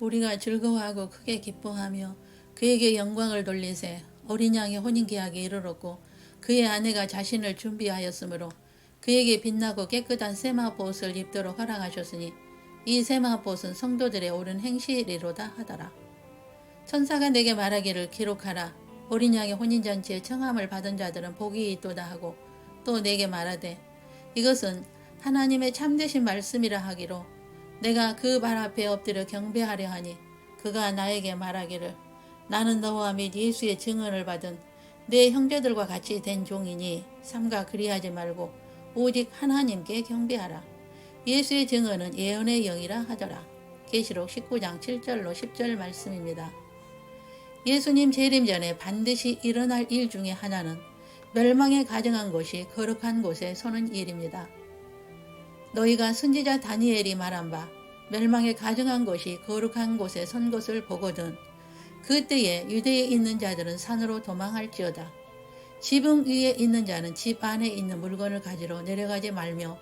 우리가 즐거워하고 크게 기뻐하며 그에게 영광을 돌리세. 어린 양의 혼인계약이 이르렀고 그의 아내가 자신을 준비하였으므로 그에게 빛나고 깨끗한 세마포옷을 입도록 허락하셨으니 이 세마포옷은 성도들의 옳은 행실이로다 하더라. 천사가 내게 말하기를 기록하라. 어린 양의 혼인잔치에 청함을 받은 자들은 복이 있도다 하고 또 내게 말하되 이것은 하나님의 참되신 말씀이라 하기로 내가 그 발 앞에 엎드려 경배하려 하니 그가 나에게 말하기를 나는 너와 및 예수의 증언을 받은 내 형제들과 같이 된 종이니 삼가 그리하지 말고 오직 하나님께 경배하라. 예수의 증언은 예언의 영이라 하더라. 계시록 19장 7절로 10절 말씀입니다. 예수님 재림 전에 반드시 일어날 일 중에 하나는 멸망에 가정한 곳이 거룩한 곳에 서는 일입니다. 너희가 선지자 다니엘이 말한 바 멸망에 가정한 곳이 거룩한 곳에 선 것을 보거든 그때에 유대에 있는 자들은 산으로 도망할지어다. 지붕 위에 있는 자는 집 안에 있는 물건을 가지러 내려가지 말며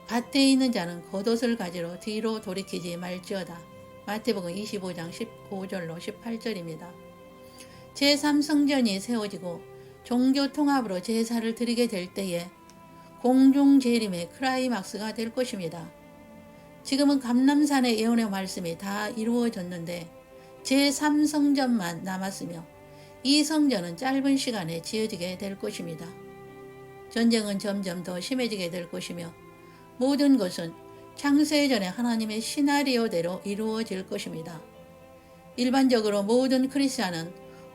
밭에 있는 자는 겉옷을 가지러 뒤로 돌이키지 말지어다. 마태복음 25장 15절로 18절입니다. 제3성전이 세워지고 종교 통합으로 제사를 드리게 될 때에 공중 재림의 클라이막스가 될 것입니다. 지금은 감람산의 예언의 말씀이 다 이루어졌는데 제3성전만 남았으며 이 성전은 짧은 시간에 지어지게 될 것입니다. 전쟁은 점점 더 심해지게 될 것이며 모든 것은 창세 전에 하나님의 시나리오대로 이루어질 것입니다. 일반적으로 모든 크리스찬은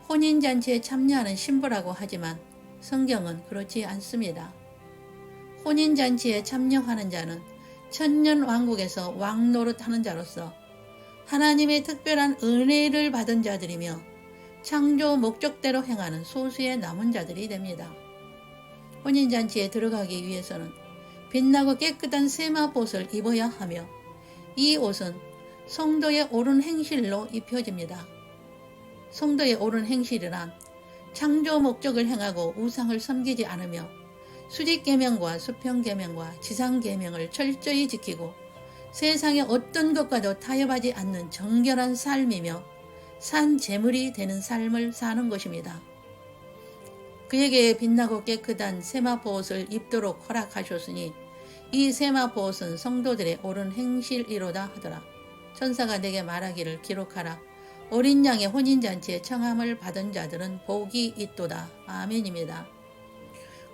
혼인잔치에 참여하는 신부라고 하지만 성경은 그렇지 않습니다. 혼인잔치에 참여하는 자는 천년왕국에서 왕노릇하는 자로서 하나님의 특별한 은혜를 받은 자들이며 창조 목적대로 행하는 소수의 남은 자들이 됩니다. 혼인잔치에 들어가기 위해서는 빛나고 깨끗한 세마포옷을 입어야 하며 이 옷은 성도의 옳은 행실로 입혀집니다. 성도의 옳은 행실이란 창조 목적을 행하고 우상을 섬기지 않으며 수직계명과 수평계명과 지상계명을 철저히 지키고 세상의 어떤 것과도 타협하지 않는 정결한 삶이며 산 제물이 되는 삶을 사는 것입니다. 그에게 빛나고 깨끗한 세마포옷을 입도록 허락하셨으니 이 세마포옷은 성도들의 옳은 행실이로다 하더라. 천사가 내게 말하기를 기록하라. 어린 양의 혼인잔치에 청함을 받은 자들은 복이 있도다. 아멘입니다.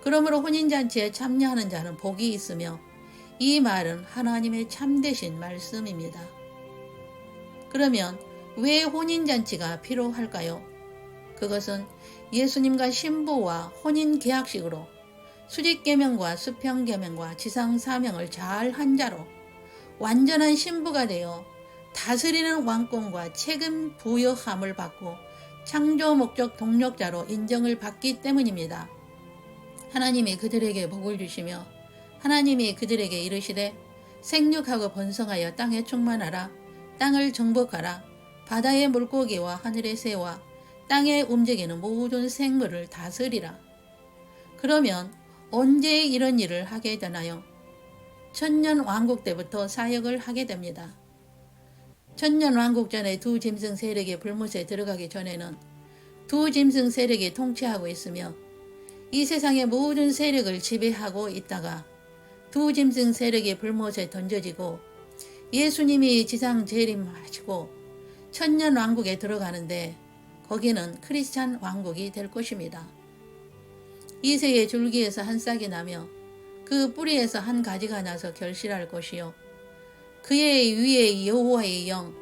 그러므로 혼인잔치에 참여하는 자는 복이 있으며 이 말은 하나님의 참되신 말씀입니다. 그러면 왜 혼인잔치가 필요할까요? 그것은 예수님과 신부와 혼인계약식으로 수직계명과 수평계명과 지상사명을 잘 한 자로 완전한 신부가 되어 다스리는 왕권과 책임 부여함을 받고 창조 목적 동력자로 인정을 받기 때문입니다. 하나님이 그들에게 복을 주시며 하나님이 그들에게 이르시되 생육하고 번성하여 땅에 충만하라. 땅을 정복하라. 바다의 물고기와 하늘의 새와 땅에 움직이는 모든 생물을 다스리라. 그러면 언제 이런 일을 하게 되나요? 천년왕국 때부터 사역을 하게 됩니다. 천년왕국 전에 두 짐승 세력이 불못에 들어가기 전에는 두 짐승 세력이 통치하고 있으며 이 세상의 모든 세력을 지배하고 있다가 두 짐승 세력이 불못에 던져지고 예수님이 지상 재림하시고 천년왕국에 들어가는데 거기는 크리스찬 왕국이 될 것입니다. 이새의 줄기에서 한 싹이 나며 그 뿌리에서 한 가지가 나서 결실할 것이요 그의 위에 여호와의 영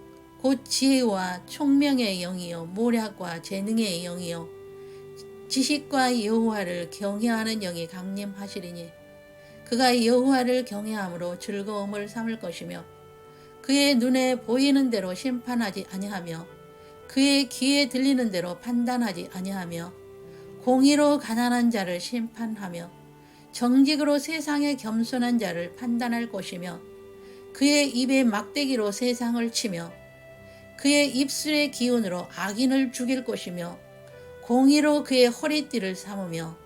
곧 지혜와 총명의 영이요 모략과 재능의 영이요 지식과 여호와를 경외하는 영이 강림하시리니 그가 여호와를 경외함으로 즐거움을 삼을 것이며 그의 눈에 보이는 대로 심판하지 아니하며 그의 귀에 들리는 대로 판단하지 아니하며 공의로 가난한 자를 심판하며 정직으로 세상에 겸손한 자를 판단할 것이며 그의 입에 막대기로 세상을 치며 그의 입술의 기운으로 악인을 죽일 것이며 공의로 그의 허리띠를 삼으며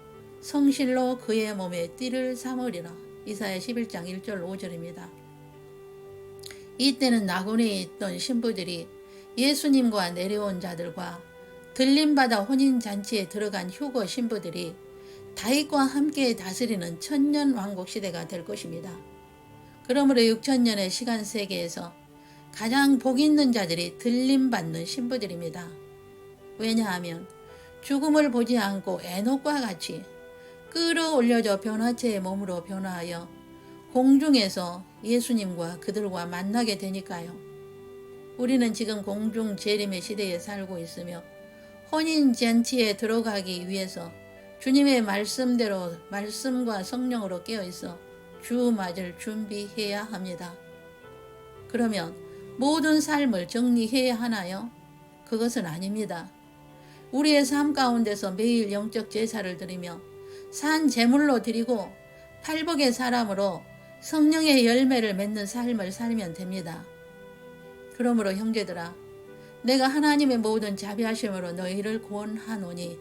성실로 그의 몸에 띠를 삼으리라. 이사야 11장 1절 5절입니다. 이때는 낙원에 있던 신부들이 예수님과 내려온 자들과 들림받아 혼인잔치에 들어간 휴거 신부들이 다윗과 함께 다스리는 천년 왕국 시대가 될 것입니다. 그러므로 6천년의 시간 세계에서 가장 복 있는 자들이 들림받는 신부들입니다. 왜냐하면 죽음을 보지 않고 에녹과 같이 끌어올려져 변화체의 몸으로 변화하여 공중에서 예수님과 그들과 만나게 되니까요. 우리는 지금 공중 재림의 시대에 살고 있으며 혼인잔치에 들어가기 위해서 주님의 말씀대로 말씀과 성령으로 깨어있어 주 맞을 준비해야 합니다. 그러면 모든 삶을 정리해야 하나요? 그것은 아닙니다. 우리의 삶 가운데서 매일 영적 제사를 드리며 산 제물로 드리고 팔복의 사람으로 성령의 열매를 맺는 삶을 살면 됩니다. 그러므로 형제들아, 내가 하나님의 모든 자비하심으로 너희를 구원하노니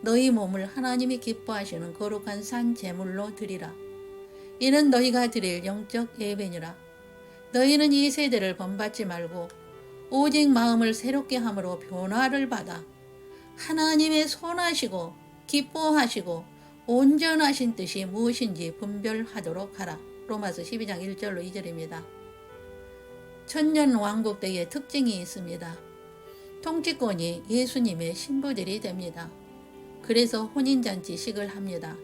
너희 몸을 하나님이 기뻐하시는 거룩한 산 제물로 드리라. 이는 너희가 드릴 영적 예배니라. 너희는 이 세대를 본받지 말고 오직 마음을 새롭게 함으로 변화를 받아 하나님의 선하시고 기뻐하시고 온전하신 뜻이 무엇인지 분별하도록 하라. 로마서 12장 1절로 2절입니다. 천년 왕국 때의 특징이 있습니다. 통치권이 예수님의 신부들이 됩니다. 그래서 혼인잔치식을 합니다.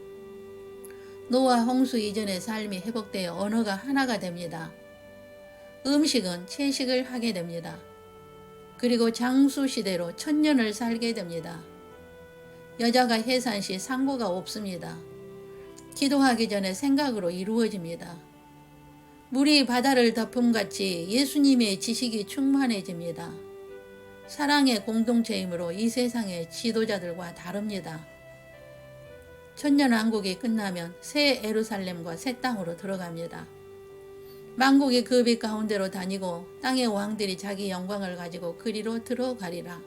노아 홍수 이전의 삶이 회복되어 언어가 하나가 됩니다. 음식은 채식을 하게 됩니다. 그리고 장수시대로 천년을 살게 됩니다. 여자가 해산 시 상고가 없습니다. 기도하기 전에 생각으로 이루어집니다. 물이 바다를 덮음같이 예수님의 지식이 충만해집니다. 사랑의 공동체이므로 이 세상의 지도자들과 다릅니다. 천년왕국이 끝나면 새 예루살렘과 새 땅으로 들어갑니다. 만국이 그 빛 가운데로 다니고 땅의 왕들이 자기 영광을 가지고 그리로 들어가리라.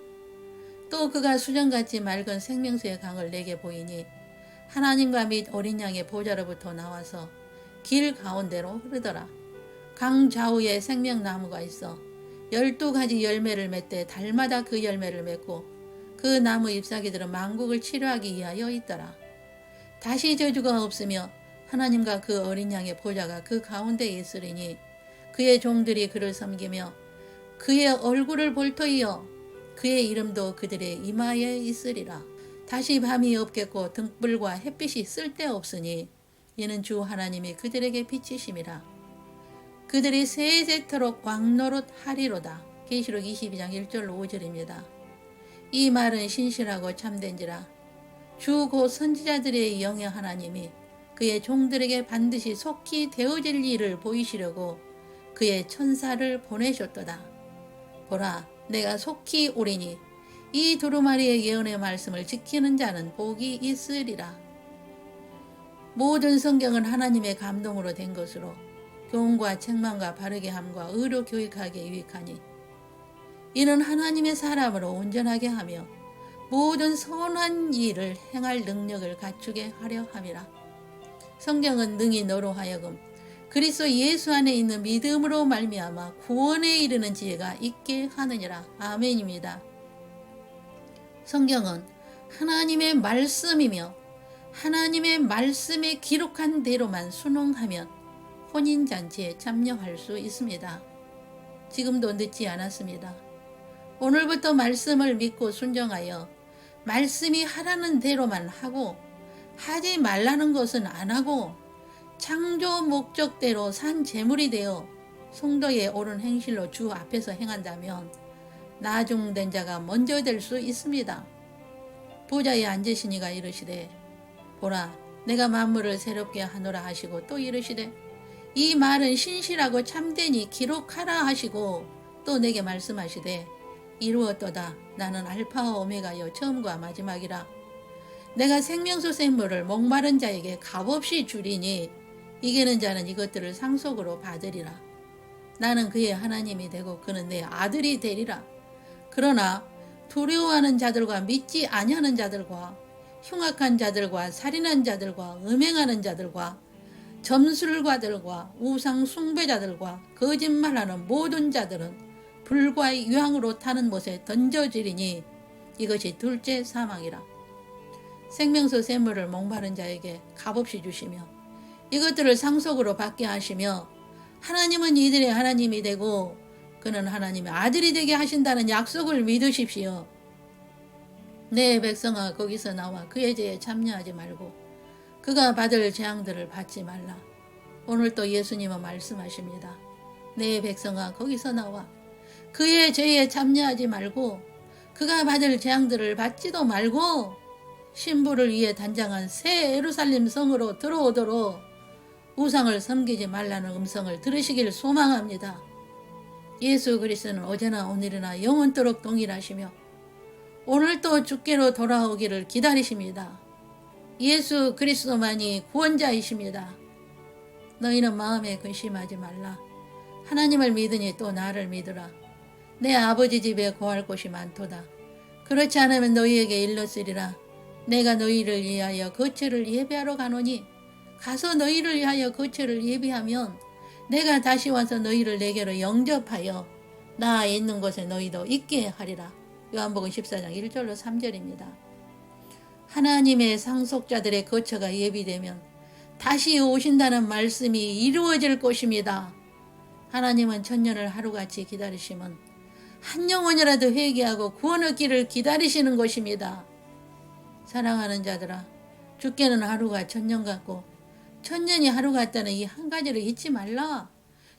또 그가 수정같이 맑은 생명수의 강을 내게 보이니 하나님과 및 어린 양의 보좌로부터 나와서 길 가운데로 흐르더라. 강 좌우에 생명나무가 있어 12가지 열매를 맺되 달마다 그 열매를 맺고 그 나무 잎사귀들은 만국을 치료하기 위하여 있더라. 다시 저주가 없으며 하나님과 그 어린 양의 보좌가 그 가운데에 있으리니 그의 종들이 그를 섬기며 그의 얼굴을 볼 터이여 그의 이름도 그들의 이마에 있으리라. 다시 밤이 없겠고 등불과 햇빛이 쓸데없으니 이는 주 하나님이 그들에게 빛이심이라. 그들이 세세토록 왕노릇 하리로다. 계시록 22장 1절로 5절입니다. 이 말은 신실하고 참된지라. 주 곧 선지자들의 영의 하나님이 그의 종들에게 반드시 속히 되어질 일을 보이시려고 그의 천사를 보내셨도다. 보라, 내가 속히 오리니 이 두루마리의 예언의 말씀을 지키는 자는 복이 있으리라. 모든 성경은 하나님의 감동으로 된 것으로 교훈과 책망과 바르게 함과 의로 교육하기에 유익하니 이는 하나님의 사람으로 온전하게 하며 모든 선한 일을 행할 능력을 갖추게 하려 함이라. 성경은 능히 너로 하여금 그리스도 예수 안에 있는 믿음으로 말미암아 구원에 이르는 지혜가 있게 하느니라. 아멘입니다. 성경은 하나님의 말씀이며 하나님의 말씀에 기록한 대로만 순응하면 혼인잔치에 참여할 수 있습니다. 지금도 늦지 않았습니다. 오늘부터 말씀을 믿고 순종하여 말씀이 하라는 대로만 하고 하지 말라는 것은 안 하고 창조 목적대로 산 제물이 되어 성도의 옳은 행실로 주 앞에서 행한다면 나중된 자가 먼저 될 수 있습니다. 보좌에 앉으신 이가 이르시되 보라 내가 만물을 새롭게 하노라 하시고 또 이르시되 이 말은 신실하고 참되니 기록하라 하시고 또 내게 말씀하시되 이루었도다. 나는 알파와 오메가여 처음과 마지막이라. 내가 생명수 샘물을 목마른 자에게 값없이 주리니 이기는 자는 이것들을 상속으로 받으리라. 나는 그의 하나님이 되고 그는 내 아들이 되리라. 그러나 두려워하는 자들과 믿지 아니하는 자들과 흉악한 자들과 살인한 자들과 음행하는 자들과 점술가들과 우상 숭배자들과 거짓말하는 모든 자들은 불과 유황으로 타는 못에 던져지리니 이것이 둘째 사망이라. 생명수 샘물을 목마른 자에게 값없이 주시며 이것들을 상속으로 받게 하시며 하나님은 이들의 하나님이 되고 그는 하나님의 아들이 되게 하신다는 약속을 믿으십시오. 내 백성아 거기서 나와 그의 죄에 참여하지 말고 그가 받을 재앙들을 받지 말라. 오늘 또 예수님은 말씀하십니다. 내 백성아 거기서 나와 그의 죄에 참여하지 말고 그가 받을 재앙들을 받지도 말고 신부를 위해 단장한 새 예루살렘 성으로 들어오도록 우상을 섬기지 말라는 음성을 들으시길 소망합니다. 예수 그리스도는 어제나 오늘이나 영원토록 동일하시며 오늘도 주께로 돌아오기를 기다리십니다. 예수 그리스도만이 구원자이십니다. 너희는 마음에 근심하지 말라. 하나님을 믿으니 또 나를 믿으라. 내 아버지 집에 거할 곳이 많도다. 그렇지 않으면 너희에게 일렀으리라. 내가 너희를 위하여 거처를 예배하러 가노니 가서 너희를 위하여 거처를 예비하면 내가 다시 와서 너희를 내게로 영접하여 나 있는 곳에 너희도 있게 하리라. 요한복음 14장 1절로 3절입니다. 하나님의 상속자들의 거처가 예비되면 다시 오신다는 말씀이 이루어질 것입니다. 하나님은 천년을 하루같이 기다리시면 한 영혼이라도 회개하고 구원 얻기를 기다리시는 것입니다. 사랑하는 자들아, 주께는 하루가 천년 같고 천년이 하루 같다는 이 한 가지를 잊지 말라.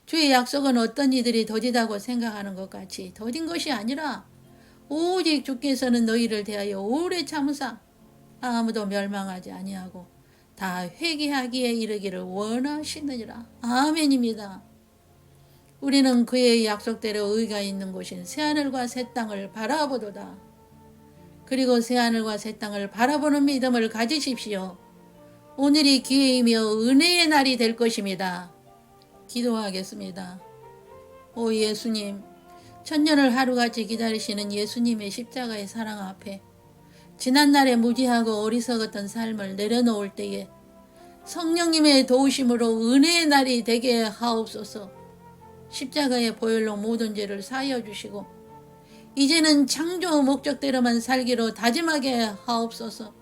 주의 약속은 어떤 이들이 더디다고 생각하는 것 같이 더딘 것이 아니라 오직 주께서는 너희를 대하여 오래 참으사 아무도 멸망하지 아니하고 다 회개하기에 이르기를 원하시느니라. 아멘입니다. 우리는 그의 약속대로 의가 있는 곳인 새하늘과 새 땅을 바라보도다. 그리고 새하늘과 새 땅을 바라보는 믿음을 가지십시오. 오늘이 기회이며 은혜의 날이 될 것입니다. 기도하겠습니다. 오 예수님, 천년을 하루같이 기다리시는 예수님의 십자가의 사랑 앞에 지난날에 무지하고 어리석었던 삶을 내려놓을 때에 성령님의 도우심으로 은혜의 날이 되게 하옵소서. 십자가의 보혈로 모든 죄를 사하여 주시고 이제는 창조 목적대로만 살기로 다짐하게 하옵소서.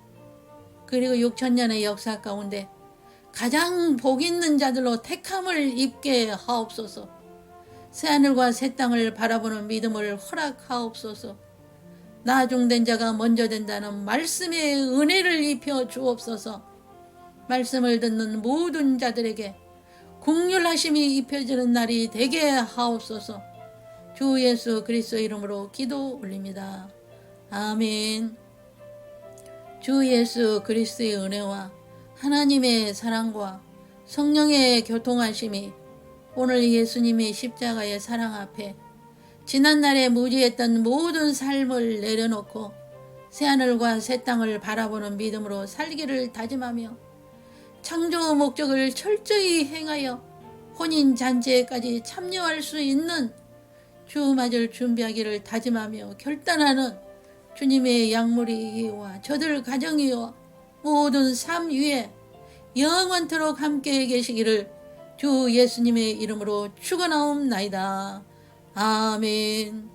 그리고 6천년의 역사 가운데 가장 복 있는 자들로 택함을 입게 하옵소서. 새하늘과 새 땅을 바라보는 믿음을 허락하옵소서. 나중된 자가 먼저 된다는 말씀의 은혜를 입혀 주옵소서. 말씀을 듣는 모든 자들에게 긍휼하심이 입혀지는 날이 되게 하옵소서. 주 예수 그리스도 이름으로 기도 올립니다. 아멘. 주 예수 그리스도의 은혜와 하나님의 사랑과 성령의 교통하심이 오늘 예수님의 십자가의 사랑 앞에 지난날에 무지했던 모든 삶을 내려놓고 새하늘과 새 땅을 바라보는 믿음으로 살기를 다짐하며 창조 목적을 철저히 행하여 혼인잔치에까지 참여할 수 있는 주맞을 준비하기를 다짐하며 결단하는 주님의 약물이와 저들 가정이와 모든 삶 위에 영원토록 함께 계시기를 주 예수님의 이름으로 축원하옵나이다. 아멘.